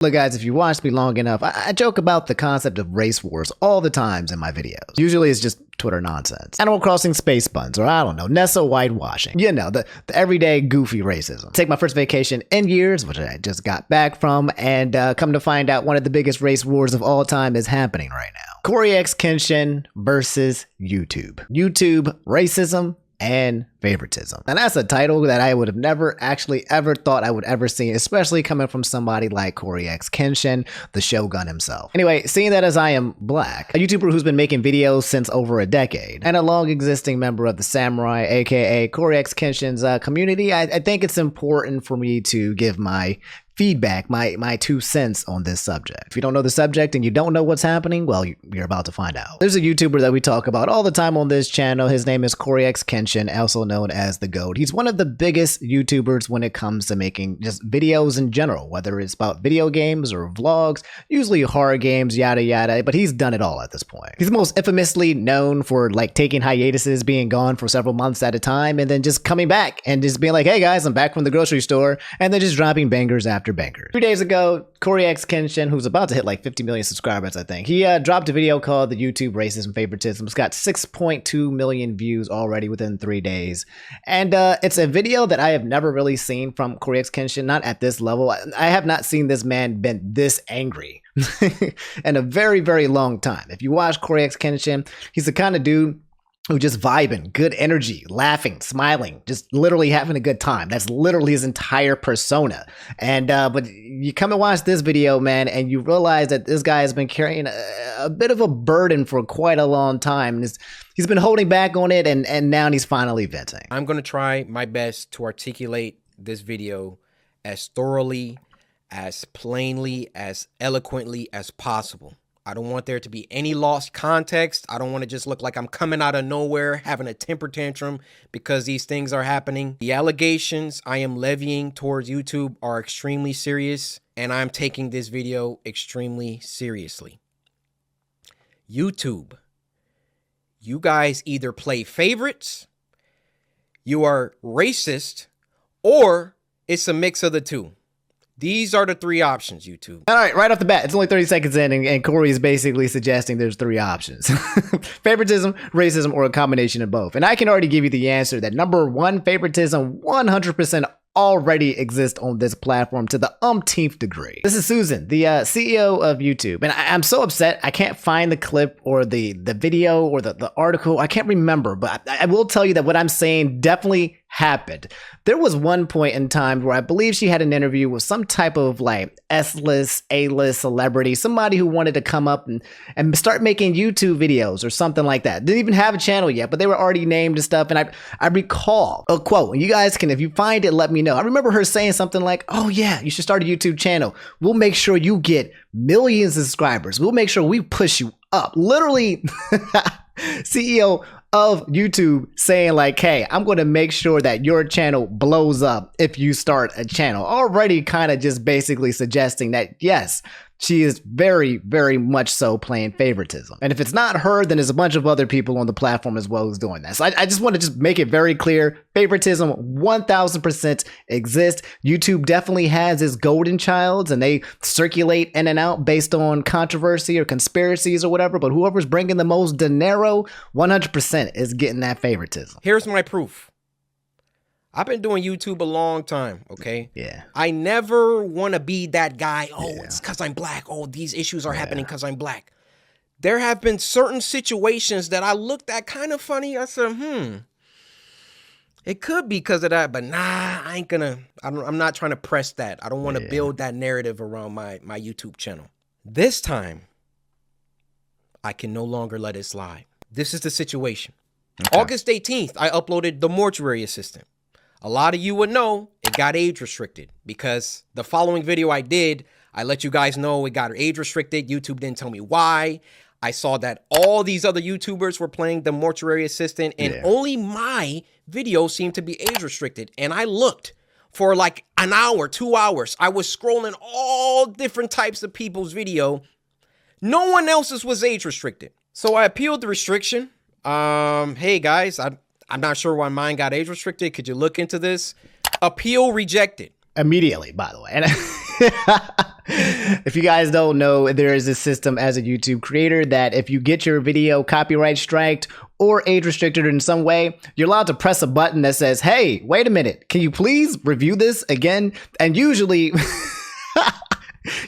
Look guys, if you watched me long enough, I joke about the concept of race wars all the times in my videos. Usually it's just Twitter nonsense. Animal Crossing space buns, or I don't know, Nessa whitewashing. You know, the everyday goofy racism. Take my first vacation in years, which I just got back from, and come to find out one of the biggest race wars of all time is happening right now. CoryxKenshin versus YouTube. YouTube racism and favoritism. And that's a title that I would have never actually ever thought I would ever see, especially coming from somebody like CoryxKenshin, the Shogun himself. Anyway, seeing that as I am black, a YouTuber who's been making videos since over a decade, and a long existing member of the Samurai, aka CoryxKenshin's community, I think it's important for me to give my feedback, my 2 cents on this subject. If you don't know the subject and you don't know what's happening, well, you're about to find out. There's a YouTuber that we talk about all the time on this channel. His name is CoryxKenshin, also known as the GOAT. He's one of the biggest YouTubers when it comes to making just videos in general, whether it's about video games or vlogs, usually horror games, yada yada, but he's done it all at this point. He's most infamously known for like taking hiatuses, being gone for several months at a time, and then just coming back and just being like, hey guys, I'm back from the grocery store, and then just dropping bangers after bangers. 3 days ago, CoryxKenshin, who's about to hit like 50 million subscribers, I think, he dropped a video called the YouTube Racism Favoritism. It's got 6.2 million views already within 3 days. And it's a video that I have never really seen from CoryxKenshin, not at this level. I have not seen this man been this angry in a very, very long time. If you watch CoryxKenshin, he's the kind of dude who just vibing, good energy, laughing, smiling, just literally having a good time. That's literally his entire persona. And but you come and watch this video, man, and you realize that this guy has been carrying a bit of a burden for quite a long time. And he's been holding back on it, and now he's finally venting. I'm going to try my best to articulate this video as thoroughly, as plainly, as eloquently as possible. I don't want there to be any lost context. I don't want to just look like I'm coming out of nowhere, having a temper tantrum because these things are happening. The allegations I am levying towards YouTube are extremely serious, and I'm taking this video extremely seriously. YouTube, you guys either play favorites, you are racist, or it's a mix of the two. These are the 3 options, YouTube. All right, right off the bat, it's only 30 seconds in, and Corey is basically suggesting there's 3 options. Favoritism, racism, or a combination of both. And I can already give you the answer that number 1, favoritism 100% already exist on this platform to the umpteenth degree. This is Susan, the CEO of YouTube. And I'm so upset I can't find the clip or the video or the article. I can't remember, but I will tell you that what I'm saying definitely happened. There was one point in time where I believe she had an interview with some type of like S-list, A-list celebrity, somebody who wanted to come up and start making YouTube videos or something like that. Didn't even have a channel yet, but they were already named and stuff. And I recall a quote, and you guys can, if you find it, let me know. I remember her saying something like, oh yeah, you should start a YouTube channel. We'll make sure you get millions of subscribers. We'll make sure we push you up. Literally, CEO of YouTube saying like, hey, I'm going to make sure that your channel blows up if you start a channel. Already kind of just basically suggesting that, yes, she is very, very much so playing favoritism. And if it's not her, then there's a bunch of other people on the platform as well who's doing that. So I just want to just make it very clear. Favoritism 1000% exists. YouTube definitely has its golden childs, and they circulate in and out based on controversy or conspiracies or whatever. But whoever's bringing the most dinero, 100% is getting that favoritism. Here's my proof. I've been doing YouTube a long time, okay? Yeah. I never want to be that guy, it's because I'm black. Oh, these issues are happening because I'm black. There have been certain situations that I looked at kind of funny. I said, it could be because of that, but nah, I ain't gonna, I'm not trying to press that. I don't want to build that narrative around my YouTube channel. This time, I can no longer let it slide. This is the situation. Okay. August 18th, I uploaded The Mortuary Assistant. A lot of you would know it got age restricted because the following video I did, I let you guys know it got age restricted. YouTube didn't tell me why. I saw that all these other YouTubers were playing The Mortuary Assistant, and only my video seemed to be age restricted. And I looked for like an hour, 2 hours. I was scrolling all different types of people's video. No one else's was age restricted. So I appealed the restriction. Hey guys, I'm not sure why mine got age restricted. Could you look into this? Appeal rejected. Immediately, by the way. And If you guys don't know, there is a system as a YouTube creator that if you get your video copyright striked or age restricted in some way, you're allowed to press a button that says, hey, wait a minute, can you please review this again? And usually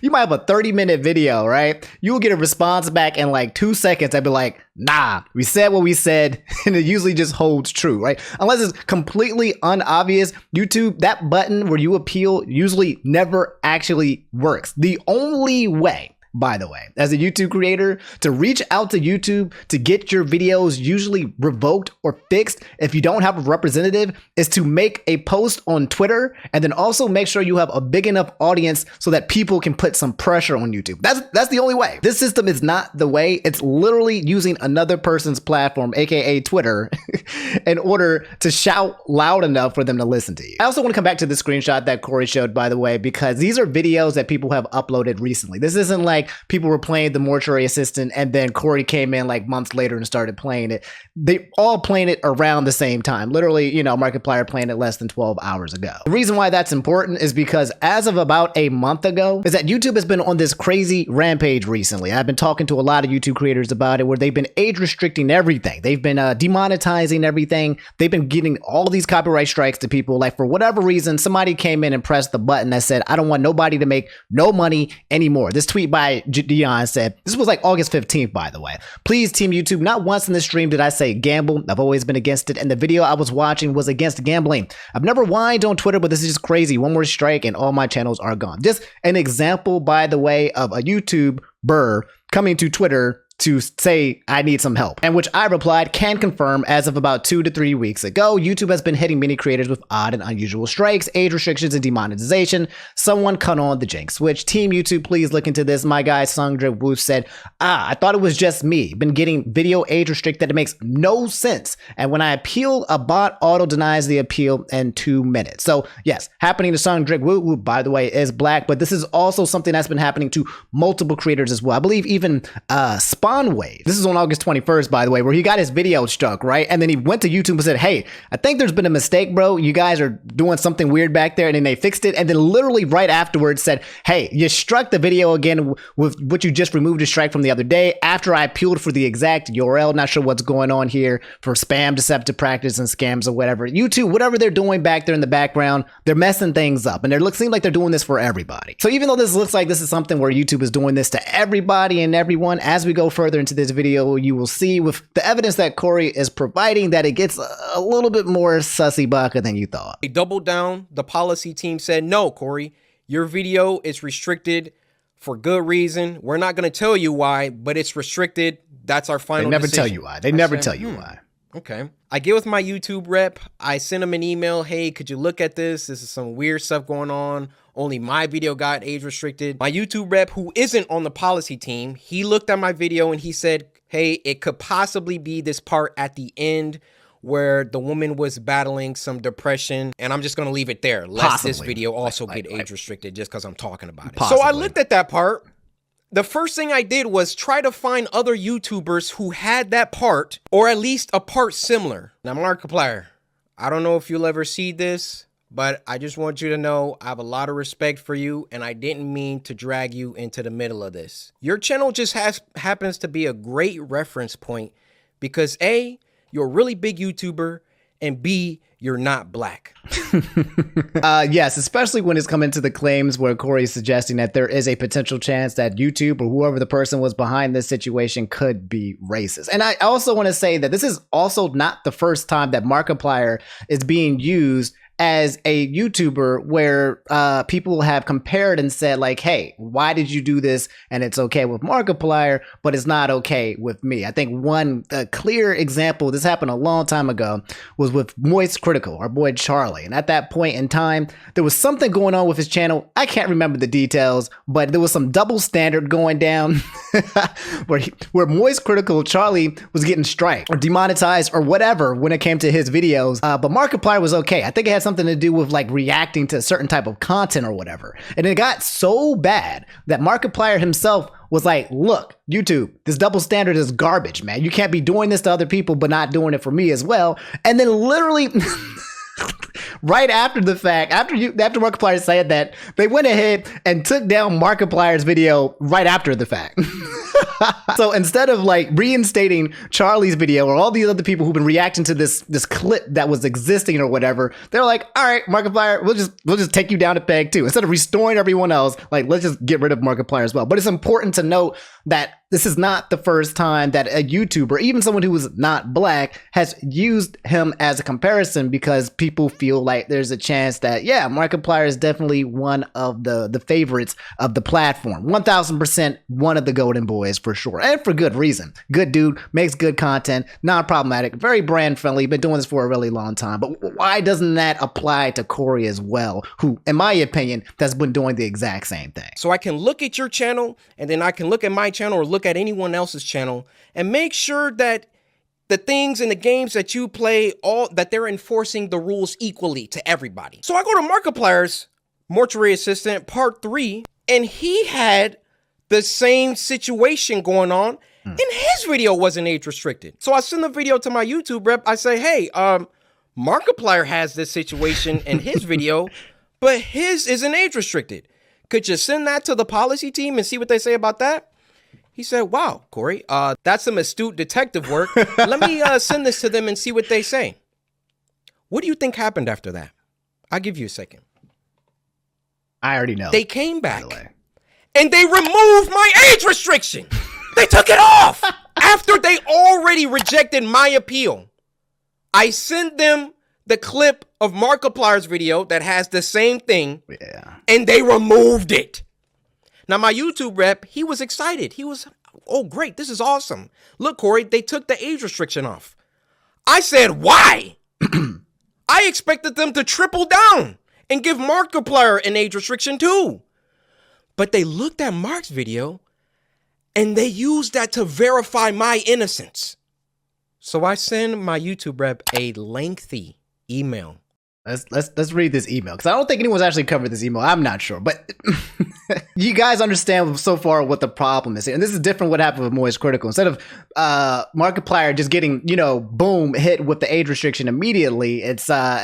you might have a 30-minute video, right? You will get a response back in like 2 seconds. I'd be like, nah, we said what we said, and it usually just holds true, right? Unless it's completely unobvious, YouTube, that button where you appeal usually never actually works. The only way, by the way, as a YouTube creator, to reach out to YouTube to get your videos usually revoked or fixed if you don't have a representative is to make a post on Twitter and then also make sure you have a big enough audience so that people can put some pressure on YouTube. That's the only way. This system is not the way. It's literally using another person's platform, aka Twitter, in order to shout loud enough for them to listen to you. I also want to come back to the screenshot that Cory showed, by the way, because these are videos that people have uploaded recently. This isn't like people were playing The Mortuary Assistant and then Cory came in like months later and started playing it. They all playing it around the same time. Literally, Markiplier playing it less than 12 hours ago. The reason why that's important is because as of about a month ago, is that YouTube has been on this crazy rampage recently. I've been talking to a lot of YouTube creators about it where they've been age restricting everything. They've been demonetizing everything. They've been getting all these copyright strikes to people. Like for whatever reason, somebody came in and pressed the button that said, I don't want nobody to make no money anymore. This tweet by Dion said, this was like August 15th, by the way. Please, Team YouTube, not once in this stream did I say gamble. I've always been against it. And the video I was watching was against gambling. I've never whined on Twitter, but this is just crazy. One more strike and all my channels are gone. Just an example, by the way, of a YouTuber coming to Twitter to say, I need some help. And which I replied, can confirm as of about 2 to 3 weeks ago, YouTube has been hitting many creators with odd and unusual strikes, age restrictions, and demonetization. Someone cut on the jank switch. Team YouTube, please look into this. My guy, Sungdrip Woo said, I thought it was just me. Been getting video age restricted. It makes no sense. And when I appeal, a bot auto denies the appeal in 2 minutes. So yes, happening to Sungdrip Woo, who by the way is black, but this is also something that's been happening to multiple creators as well. I believe even Wave. This is on August 21st, by the way, where he got his video struck, right? And then he went to YouTube and said, hey, I think there's been a mistake, bro. You guys are doing something weird back there. And then they fixed it. And then literally right afterwards said, hey, you struck the video again with what you just removed a strike from the other day after I appealed for the exact URL. Not sure what's going on here for spam, deceptive practice, and scams or whatever. YouTube, whatever they're doing back there in the background, they're messing things up. And it seems like they're doing this for everybody. So even though this looks like this is something where YouTube is doing this to everybody and everyone, as we go further into this video, you will see with the evidence that Cory is providing that it gets a little bit more sussy baka than you thought. They doubled down. The policy team said, no, Cory, your video is restricted for good reason. We're not going to tell you why, but it's restricted. That's our final decision. They never tell you why. They never tell you why. Okay. I get with my YouTube rep. I send him an email. Hey, could you look at this? This is some weird stuff going on. Only my video got age restricted. My YouTube rep, who isn't on the policy team, he looked at my video and he said, hey, it could possibly be this part at the end where the woman was battling some depression. And I'm just going to leave it there. Lest this video also get age restricted just because I'm talking about it. Possibly. So I looked at that part. The first thing I did was try to find other YouTubers who had that part, or at least a part similar. Now, Markiplier, I don't know if you'll ever see this, but I just want you to know I have a lot of respect for you, and I didn't mean to drag you into the middle of this. Your channel just happens to be a great reference point because A, you're a really big YouTuber, and B, you're not black. Yes, especially when it's coming to the claims where Cory is suggesting that there is a potential chance that YouTube or whoever the person was behind this situation could be racist. And I also want to say that this is also not the first time that Markiplier is being used as a YouTuber where people have compared and said like, hey, why did you do this? And it's okay with Markiplier, but it's not okay with me. I think one clear example, this happened a long time ago, was with Moist Critical, our boy Charlie. And at that point in time, there was something going on with his channel. I can't remember the details, but there was some double standard going down where Moist Critical Charlie was getting striked or demonetized or whatever when it came to his videos. But Markiplier was okay. I think it had something to do with like reacting to a certain type of content or whatever. And it got so bad that Markiplier himself was like, look, YouTube, this double standard is garbage, man. You can't be doing this to other people, but not doing it for me as well. And then literally right after the fact, after Markiplier said that, they went ahead and took down Markiplier's video right after the fact. So instead of like reinstating Charlie's video or all these other people who've been reacting to this clip that was existing or whatever, they're like, all right, Markiplier, we'll just take you down a peg too. Instead of restoring everyone else, like, let's just get rid of Markiplier as well. But it's important to note that this is not the first time that a YouTuber, even someone who was not black, has used him as a comparison, because people feel like there's a chance that, yeah, Markiplier is definitely one of the favorites of the platform. 1000% one of the golden boys for sure. And for good reason. Good dude, makes good content, non-problematic, very brand friendly, been doing this for a really long time. But why doesn't that apply to Cory as well, who, in my opinion, has been doing the exact same thing? So I can look at your channel, and then I can look at my channel or look at anyone else's channel and make sure that the things in the games that you play, that they're enforcing the rules equally to everybody. So I go to Markiplier's Mortuary Assistant Part 3, and he had the same situation going on, and his video wasn't age restricted. So I send the video to my YouTube rep. I say, hey, Markiplier has this situation in his video, but his isn't age restricted. Could you send that to the policy team and see what they say about that? He said, wow, Cory, that's some astute detective work. Let me send this to them and see what they say. What do you think happened after that? I'll give you a second. I already know. They came back and they removed my age restriction. They took it off after they already rejected my appeal. I sent them the clip of Markiplier's video that has the same thing, and they removed it. Now, my YouTube rep, he was excited. He was, oh, great, this is awesome. Look, Cory, they took the age restriction off. I said, why? I expected them to triple down and give Markiplier an age restriction too. But they looked at Mark's video, and they used that to verify my innocence. So I send my YouTube rep a lengthy email. Let's read this email, because I don't think anyone's actually covered this email. I'm not sure, but you guys understand so far what the problem is. And this is different what happened with Moist Critical. Instead of Markiplier just getting, boom, hit with the age restriction immediately, it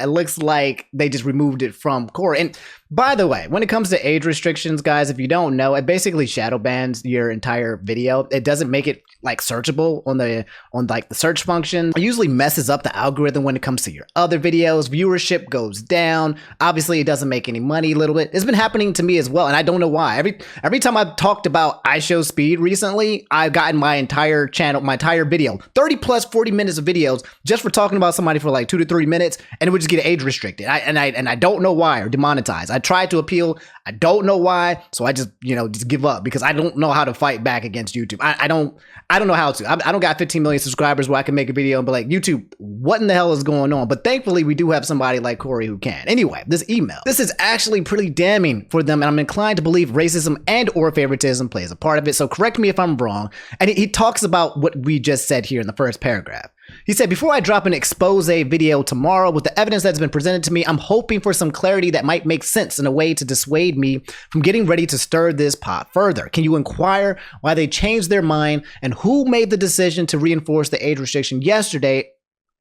looks like they just removed it from Cory. And by the way, when it comes to age restrictions, guys, if you don't know, it basically shadow bans your entire video. It doesn't make it like searchable on the search function. It usually messes up the algorithm when it comes to your other videos. Viewership goes down. Obviously, it doesn't make any money a little bit. It's been happening to me as well, and I don't know why. Every time I've talked about iShowSpeed recently, I've gotten my entire channel, my entire video, 30 plus 40 minutes of videos just for talking about somebody for like 2 to 3 minutes, and it would just get age restricted. I don't know why, or demonetized. I tried to appeal. I don't know why, so I just just give up, because I don't know how to fight back against YouTube. I don't know how to. I don't got 15 million subscribers where I can make a video and be like, YouTube, what in the hell is going on? But thankfully, we do have somebody like Cory who can. Anyway, this email. This is actually pretty damning for them, and I'm inclined to believe racism and or favoritism plays a part of it, so correct me if I'm wrong. And he talks about what we just said here in the first paragraph. He said, before I drop an expose video tomorrow with the evidence that's been presented to me, I'm hoping for some clarity that might make sense in a way to dissuade me from getting ready to stir this pot further. Can you inquire why they changed their mind and who made the decision to reinforce the age restriction yesterday,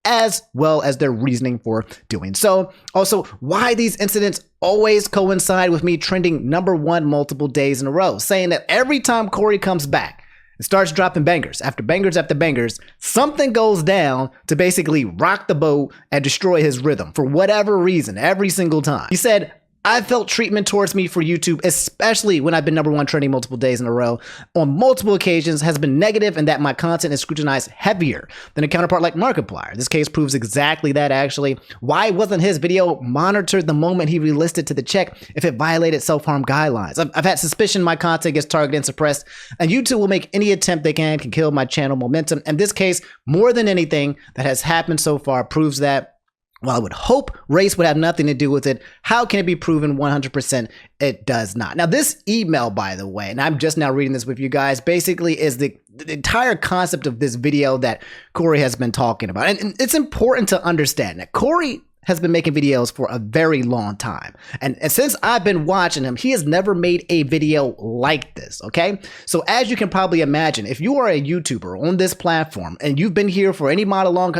as well as their reasoning for doing so? Also, why these incidents always coincide with me trending #1 multiple days in a row, saying that every time Cory comes back, it starts dropping bangers after bangers after bangers, something goes down to basically rock the boat and destroy his rhythm for whatever reason every single time. He said, I felt treatment towards me for YouTube, especially when I've been #1 trending multiple days in a row, on multiple occasions has been negative, and that my content is scrutinized heavier than a counterpart like Markiplier. This case proves exactly that, actually. Why wasn't his video monitored the moment he released it to the check if it violated self-harm guidelines? I've had suspicion my content gets targeted and suppressed, and YouTube will make any attempt they can kill my channel momentum. And this case, more than anything that has happened so far, proves that while I would hope race would have nothing to do with it, how can it be proven 100% it does not? Now, this email, by the way, and I'm just now reading this with you guys, basically is the entire concept of this video that Cory has been talking about. And it's important to understand that Cory has been making videos for a very long time. And since I've been watching him, he has never made a video like this, okay? So as you can probably imagine, if you are a YouTuber on this platform and you've been here for any amount of long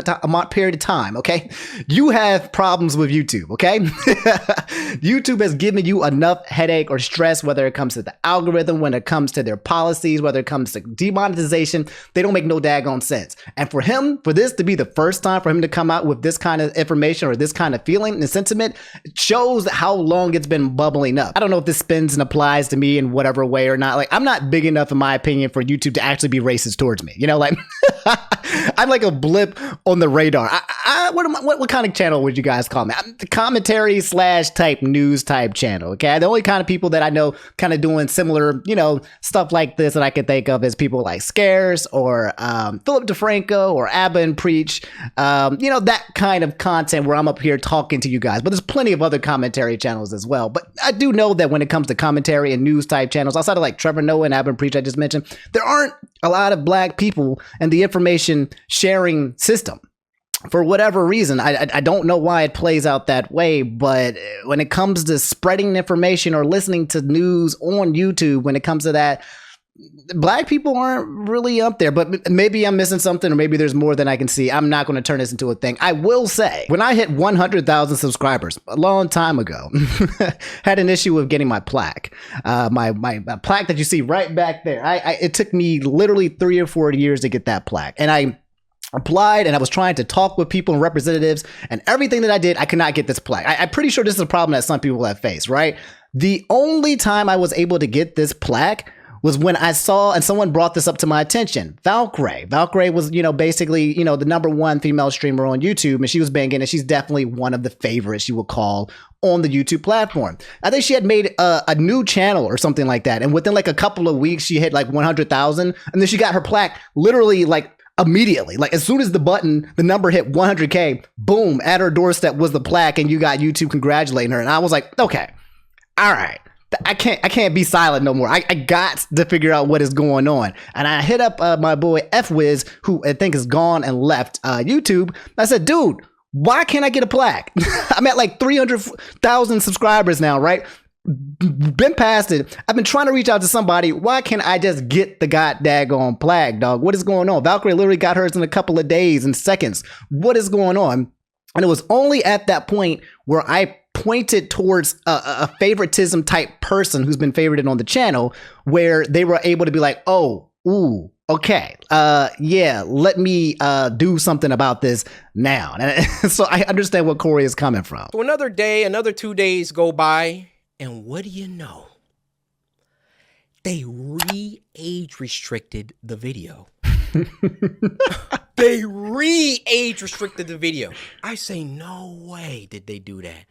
period of time, okay, you have problems with YouTube, okay? YouTube has given you enough headache or stress, whether it comes to the algorithm, when it comes to their policies, whether it comes to demonetization. They don't make no daggone sense. And for this to be the first time for him to come out with this kind of information or this kind of feeling and sentiment, shows how long it's been bubbling up. I don't know if this spins and applies to me in whatever way or not. Like, I'm not big enough, in my opinion, for YouTube to actually be racist towards me. You know, like I'm like a blip on the radar. What kind of channel would you guys call me? I'm the commentary / type news type channel. Okay, the only kind of people that I know kind of doing similar, you know, stuff like this that I could think of is people like Scares or Philip DeFranco or Abba and Preach. You know, that kind of content where I'm up here talking to you guys. But there's plenty of other commentary channels as well. But I do know that when it comes to commentary and news type channels, outside of like Trevor Noah and Abba and Preach I just mentioned, there aren't a lot of black people in the information sharing system. For whatever reason, I don't know why it plays out that way, but when it comes to spreading information or listening to news on YouTube, when it comes to that, black people aren't really up there. But maybe I'm missing something, or maybe there's more than I can see. I'm not going to turn this into a thing. I will say, when I hit 100,000 subscribers a long time ago, had an issue with getting my plaque. My plaque that you see right back there. It took me literally 3 or 4 years to get that plaque, and I applied and I was trying to talk with people and representatives, and everything that I did, I could not get this plaque. I'm pretty sure this is a problem that some people have faced, right? The only time I was able to get this plaque was when I saw, and someone brought this up to my attention, Valkyrae. Valkyrae was, you know, basically, you know, the #1 female streamer on YouTube, and she was banging, and she's definitely one of the favorites you will call on the YouTube platform. I think she had made a new channel or something like that, and within like a couple of weeks, she hit like 100,000, and then she got her plaque literally like immediately. Like as soon as the number hit 100K, boom, at her doorstep was the plaque, and you got YouTube congratulating her. And I was like, okay, all right. I can't be silent no more. I got to figure out what is going on. And I hit up my boy F-Wiz, who I think is gone and left YouTube. I said, dude, why can't I get a plaque? I'm at like 300,000 subscribers now, right? Been past it. I've been trying to reach out to somebody. Why can't I just get the daggone plaque, dog? What is going on? Valkyrae literally got hers in a couple of days and seconds. What is going on? And it was only at that point where I pointed towards a favoritism type person who's been favorited on the channel, where they were able to be like, oh, ooh, okay, yeah, let me do something about this now. And so I understand what Cory is coming from. So another day, another 2 days go by, and what do you know? They re-age restricted the video. They re-age restricted the video. I say, no way did they do that.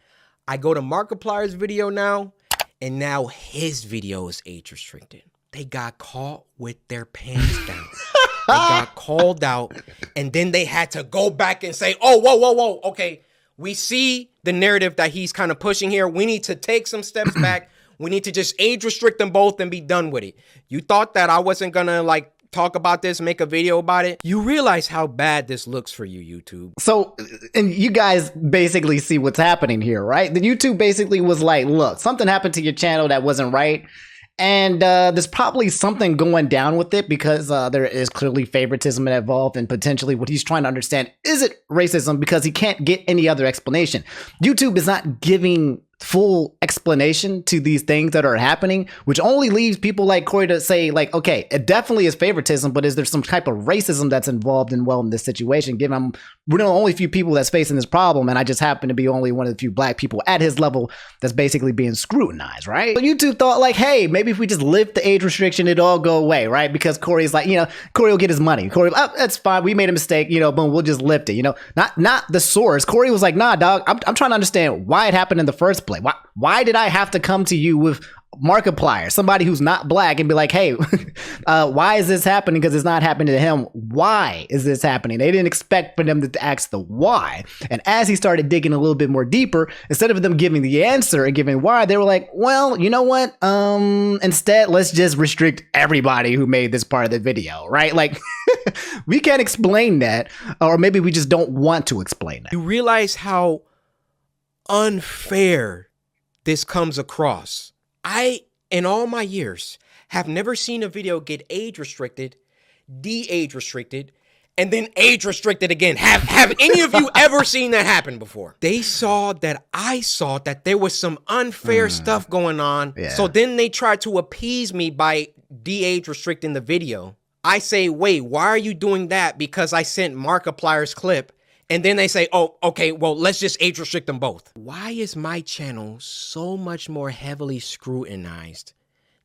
I go to Markiplier's video now, and now his video is age restricted. They got caught with their pants down. They got called out, and then they had to go back and say, oh, whoa, okay, we see the narrative that he's kind of pushing here. We need to take some steps back. We need to just age restrict them both and be done with it. You thought that I wasn't gonna like talk about this, make a video about it? You realize how bad this looks for you, YouTube. So, and you guys basically see what's happening here, right? The YouTube basically was like, look, something happened to your channel that wasn't right. And there's probably something going down with it, because there is clearly favoritism involved, and potentially what he's trying to understand, is it racism? Because he can't get any other explanation. YouTube is not giving full explanation to these things that are happening, which only leaves people like Cory to say, like, okay, it definitely is favoritism, but is there some type of racism that's involved in this situation, given we're the only few people that's facing this problem, and I just happen to be only one of the few black people at his level that's basically being scrutinized, right? So YouTube thought like, hey, maybe if we just lift the age restriction, it'll all go away, right? Because Cory's like, you know, Cory will get his money. Cory, oh, that's fine, we made a mistake, you know, boom, we'll just lift it, you know, not the source. Cory was like, nah, dog, I'm trying to understand why it happened in the first place. Why did I have to come to you with Markiplier, somebody who's not black, and be like, hey, why is this happening? Because it's not happening to him. Why is this happening? They didn't expect for them to ask the why. And as he started digging a little bit more deeper, instead of them giving the answer and giving why, they were like, well, you know what? Instead, let's just restrict everybody who made this part of the video, right? Like, we can't explain that, or maybe we just don't want to explain that. You realize how unfair this comes across. I, in all my years, have never seen a video get age restricted, de-age restricted, and then age restricted again. Have any of you ever seen that happen before? They saw that I saw that there was some unfair stuff going on. Yeah. So then they tried to appease me by de-age restricting the video. I say, wait, why are you doing that? Because I sent Markiplier's clip. And then they say, oh, okay, well, let's just age restrict them both. Why is my channel so much more heavily scrutinized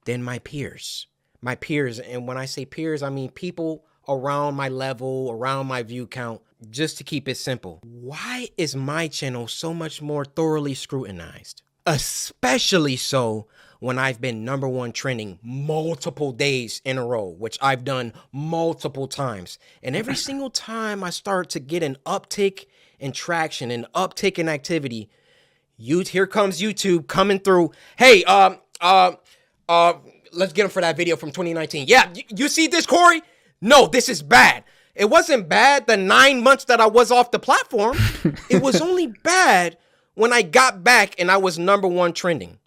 than my peers? My peers, and when I say peers, I mean people around my level, around my view count, just to keep it simple. Why is my channel so much more thoroughly scrutinized? Especially so when I've been #1 trending multiple days in a row, which I've done multiple times. And every single time I start to get an uptick in traction, an uptick in activity, here comes YouTube coming through. Hey, let's get him for that video from 2019. Yeah, you see this, Corey? No, this is bad. It wasn't bad the 9 months that I was off the platform. It was only bad when I got back and I was #1 trending.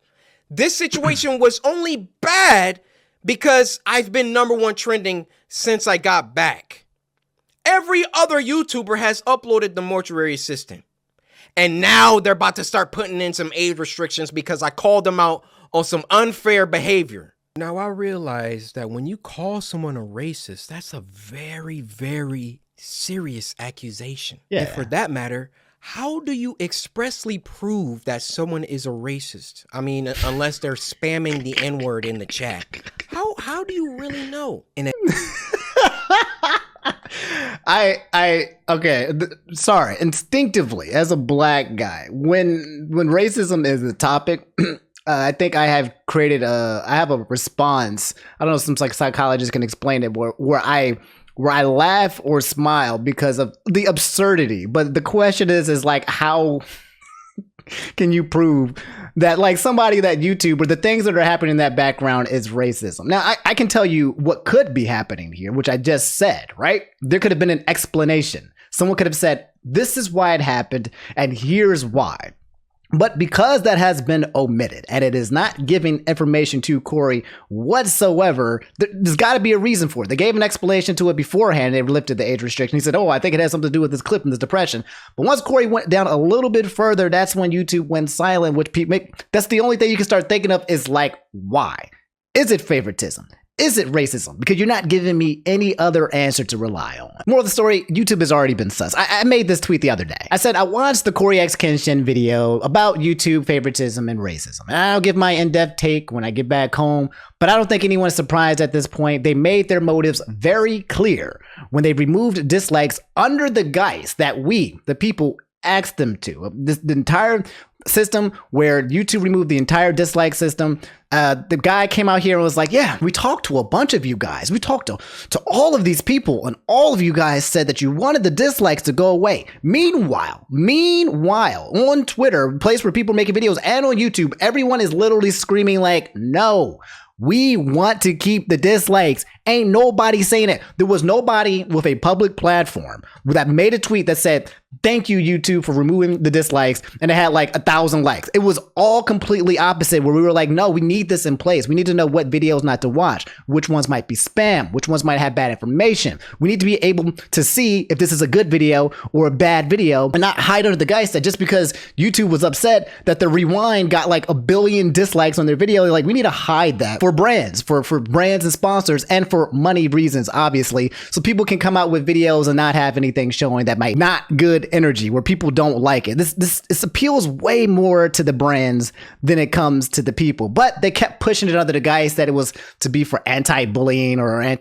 This situation was only bad because I've been #1 trending since I got back. Every other YouTuber has uploaded the Mortuary Assistant. And now they're about to start putting in some age restrictions because I called them out on some unfair behavior. Now, I realize that when you call someone a racist, that's a very, very serious accusation. Yeah. And for that matter, how do you expressly prove that someone is a racist? I mean, unless they're spamming the N-word in the chat. How do you really know? Sorry. Instinctively, as a black guy, when racism is the topic, I think I have created I have a response. I don't know, some psychologist can explain it, where I laugh or smile because of the absurdity. But the question is like, how can you prove that, like, somebody that YouTube or the things that are happening in that background is racism? Now, I can tell you what could be happening here, which I just said, right? There could have been an explanation. Someone could have said, this is why it happened, and here's why. But because that has been omitted and it is not giving information to Corey whatsoever, there's got to be a reason for it. They gave an explanation to it beforehand. They lifted the age restriction. He said, oh, I think it has something to do with this clip and this depression. But once Corey went down a little bit further, that's when YouTube went silent, which that's the only thing you can start thinking of is like, why? Is it favoritism? Is it racism? Because you're not giving me any other answer to rely on. Moral of the story, YouTube has already been sus. I made this tweet the other day. I said I watched the CoryxKenshin video about YouTube favoritism and racism. And I'll give my in-depth take when I get back home, but I don't think anyone's surprised at this point. They made their motives very clear when they removed dislikes under the guise that we, the people, asked them to. The entire system where YouTube removed the entire dislike system. The guy came out here and was like, yeah, we talked to a bunch of you guys. We talked to all of these people, and all of you guys said that you wanted the dislikes to go away. Meanwhile, on Twitter, a place where people are making videos, and on YouTube, everyone is literally screaming like, no, we want to keep the dislikes. Ain't nobody saying it. There was nobody with a public platform that made a tweet that said, thank you, YouTube, for removing the dislikes, and it had like 1,000 likes. It was all completely opposite, where we were like, no, we need this in place. We need to know what videos not to watch, which ones might be spam, which ones might have bad information. We need to be able to see if this is a good video or a bad video, and not hide under the guise that just because YouTube was upset that the Rewind got like 1 billion dislikes on their video, like, we need to hide that for brands, for brands and sponsors, and for money reasons, obviously, so people can come out with videos and not have anything showing that might not good energy, where people don't like it. This appeals way more to the brands than it comes to the people. But they kept pushing it under the guise that it was to be for anti-bullying or they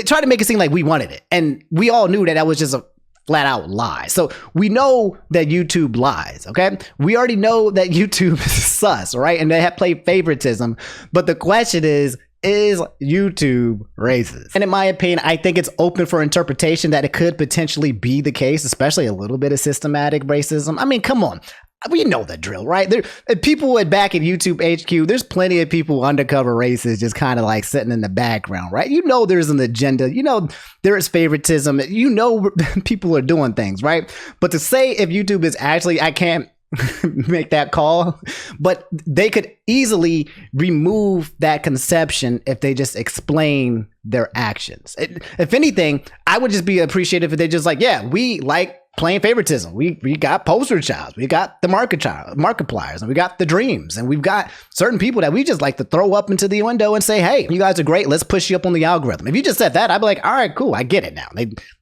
tried to make it seem like we wanted it, and we all knew that was just a flat out lie. So we know that YouTube lies, okay? We already know that YouTube is sus, right? And they have played favoritism. But the question is YouTube racist? And in my opinion, I think it's open for interpretation that it could potentially be the case, especially a little bit of systematic racism. I mean, come on. We know the drill, right? There, people back at YouTube HQ, there's plenty of people undercover racists just kind of like sitting in the background, right? You know there's an agenda. You know there is favoritism. You know people are doing things, right? But to say if YouTube is actually, I can't make that call, but they could easily remove that conception if they just explain their actions. If anything, I would just be appreciative if they just like, yeah, we like playing favoritism. We got poster childs, we got the Markipliers, and we got the Dreams, and we've got certain people that we just like to throw up into the window and say, hey, you guys are great, let's push you up on the algorithm. If you just said that, I'd be like, all right, cool, I get it now.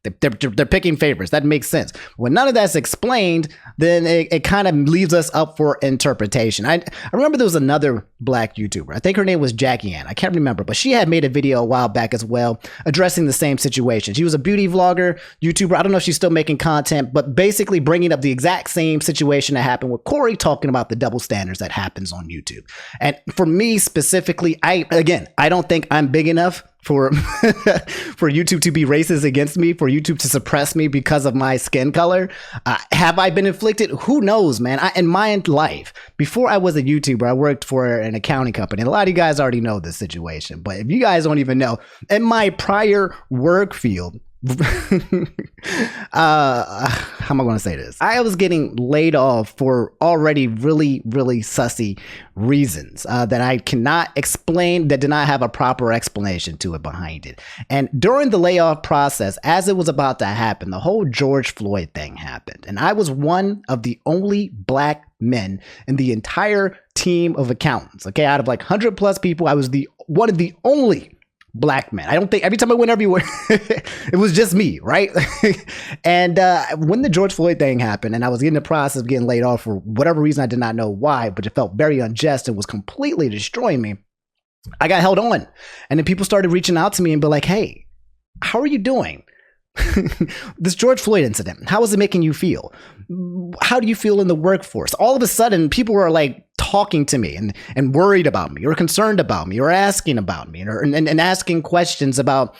They're picking favorites. That makes sense. When none of that's explained, then it kind of leaves us up for interpretation. I remember there was another black YouTuber. I think her name was Jackie Ann. I can't remember, but she had made a video a while back as well addressing the same situation. She was a beauty vlogger, YouTuber. I don't know if she's still making content, but basically bringing up the exact same situation that happened with Cory, talking about the double standards that happens on YouTube. And for me specifically, I don't think I'm big enough for for YouTube to be racist against me, for YouTube to suppress me because of my skin color. Have I been inflicted? Who knows, man? In my life, before I was a YouTuber, I worked for an accounting company. And a lot of you guys already know this situation, but if you guys don't even know, in my prior work field, how am I going to say this? I was getting laid off for already really sussy reasons that I cannot explain, that did not have a proper explanation to it behind it. And during the layoff process, as it was about to happen, the whole George Floyd thing happened. And I was one of the only black men in the entire team of accountants. Okay, out of like 100+ people, I was one of the only black men. I don't think, every time I went everywhere, it was just me, right? And when the George Floyd thing happened and I was in the process of getting laid off for whatever reason, I did not know why, but it felt very unjust and was completely destroying me, I got held on. And then people started reaching out to me and be like, hey, how are you doing? This George Floyd incident, how is it making you feel? How do you feel in the workforce? All of a sudden, people were like talking to me and worried about me, or concerned about me, or asking about me, and asking questions about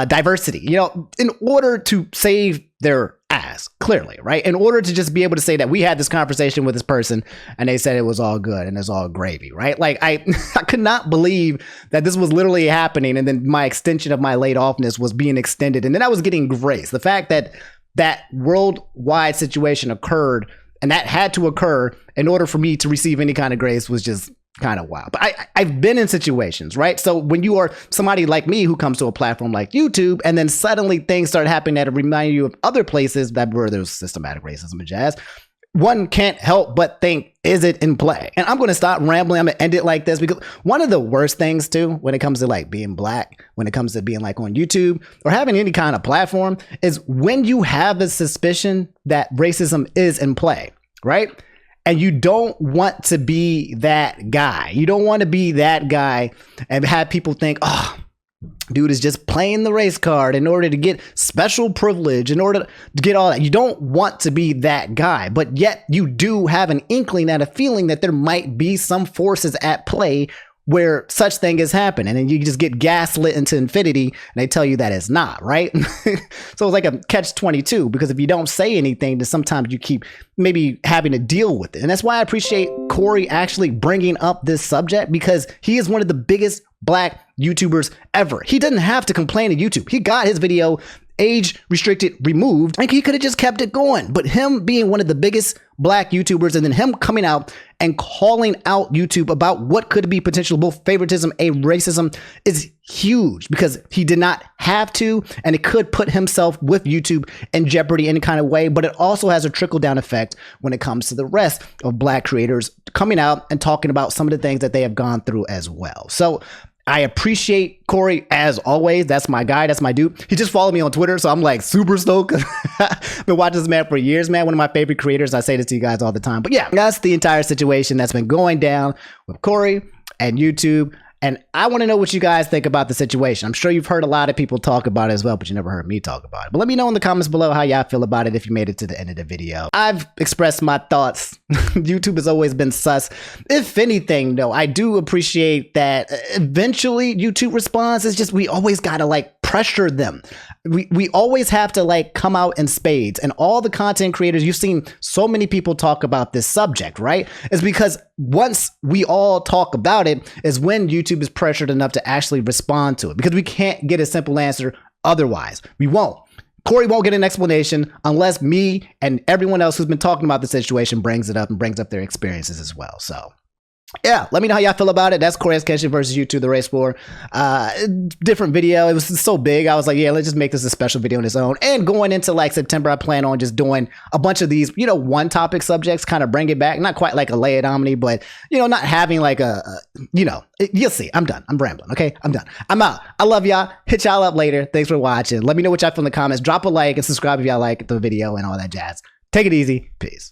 diversity, in order to save their ass, clearly, right? In order to just be able to say that we had this conversation with this person and they said it was all good and it's all gravy, right? Like I could not believe that this was literally happening, and then my extension of my laid offness was being extended, and then I was getting grace. The fact that that worldwide situation occurred and that had to occur in order for me to receive any kind of grace was just kind of wild. But I've been in situations, right? So when you are somebody like me who comes to a platform like YouTube, and then suddenly things start happening that remind you of other places that where there's systematic racism and jazz, one can't help but think, is it in play? And I'm going to stop rambling. I'm going to end it like this, because one of the worst things too, when it comes to like being black, when it comes to being like on YouTube or having any kind of platform, is when you have a suspicion that racism is in play, right? And you don't want to be that guy. You don't want to be that guy and have people think, oh, dude is just playing the race card in order to get special privilege, in order to get all that. You don't want to be that guy, but yet you do have an inkling and a feeling that there might be some forces at play where such thing is happening, and you just get gaslit into infinity and they tell you that it's not, right? So it's like a catch-22, because if you don't say anything, then sometimes you keep maybe having to deal with it. And that's why I appreciate Cory actually bringing up this subject, because he is one of the biggest black YouTubers ever. He didn't have to complain to YouTube. He got his video age restricted removed, and he could have just kept it going. But him being one of the biggest black YouTubers, and then him coming out and calling out YouTube about what could be potential both favoritism and racism is huge, because he did not have to, and it could put himself with YouTube in jeopardy in any kind of way. But it also has a trickle down effect when it comes to the rest of black creators coming out and talking about some of the things that they have gone through as well. So I appreciate Cory as always. That's my guy. That's my dude. He just followed me on Twitter, so I'm like super stoked. I've been watching this man for years, man. One of my favorite creators. I say this to you guys all the time. But yeah, that's the entire situation that's been going down with Cory and YouTube. And I want to know what you guys think about the situation. I'm sure you've heard a lot of people talk about it as well, but you never heard me talk about it. But let me know in the comments below how y'all feel about it if you made it to the end of the video. I've expressed my thoughts. YouTube has always been sus. If anything, though, I do appreciate that eventually YouTube responds. It's just we always got to like pressure them. We always have to like come out in spades, and all the content creators, you've seen so many people talk about this subject, right? It's because once we all talk about it is when YouTube is pressured enough to actually respond to it, because we can't get a simple answer otherwise. We won't. Corey won't get an explanation unless me and everyone else who's been talking about the situation brings it up and brings up their experiences as well. So yeah, let me know how y'all feel about it. That's CoryxKenshin versus YouTube, the race war. Different video. It was so big. I was like, yeah, let's just make this a special video on its own. And going into like September, I plan on just doing a bunch of these, one topic subjects, kind of bring it back. Not quite like a lay it Omni, but, not having like you'll see. I'm done. I'm rambling. Okay, I'm done. I'm out. I love y'all. Hit y'all up later. Thanks for watching. Let me know what y'all feel in the comments. Drop a like and subscribe if y'all like the video and all that jazz. Take it easy. Peace.